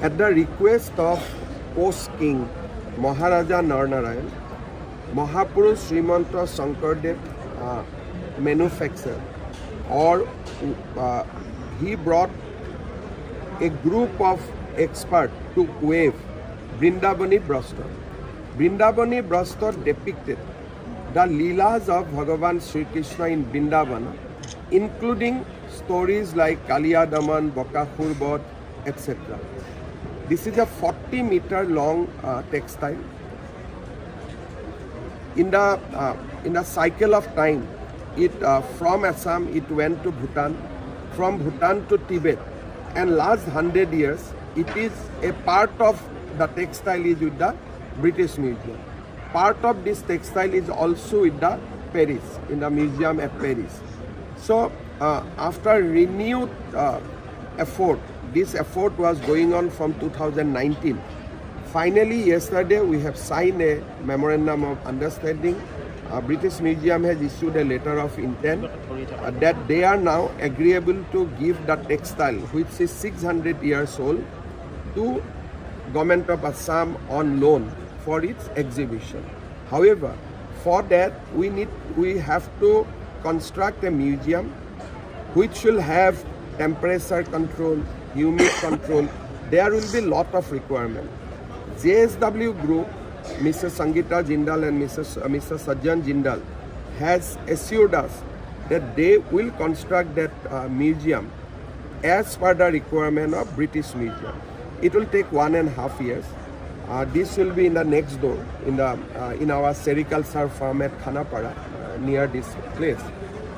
At the request of post-king Maharaja Narnarayan, Mahapurush Srimanta Shankardev manufactured, or he brought a group of experts to wave Vrindavani Brasta. Vrindavani Brasta depicted the Leelas of Bhagavan Sri Krishna in Vrindavana, including stories like Kaliya Daman, Bakasur Vada, etc. This is a 40-meter long textile. In the cycle of time, from Assam it went to Bhutan, from Bhutan to Tibet, and last 100 years it is a part of the textile is with the British Museum. Part of this textile is also with the Paris, in the museum at Paris. So after renewed effort, this effort was going on from 2019. Finally, yesterday we have signed a memorandum of understanding. British Museum has issued a letter of intent that they are now agreeable to give the textile, which is 600 years old, to Government of Assam on loan for its exhibition. However, for that we have to construct a museum which will have temperature control, humidity control. There will be lot of requirement. JSW Group, Mr. Sangeeta Jindal and Mr. Sajjan Jindal has assured us that they will construct that museum as per the requirement of British Museum. It will take 1.5 years. This will be in the next door, in our sericulture farm at Khanapara, near this place.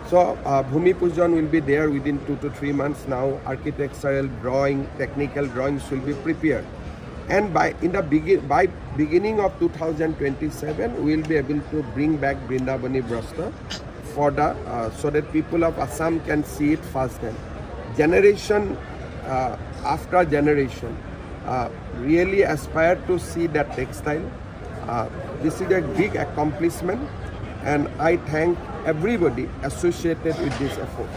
So Bhumi Pujan will be there within 2 to 3 months now. Architectural drawing, technical drawings will be prepared. And by beginning of 2027, we will be able to bring back Vrindavani Brasta for so that people of Assam can see it firsthand. Generation after generation really aspire to see that textile. This is a big accomplishment, and I thank everybody associated with this effort.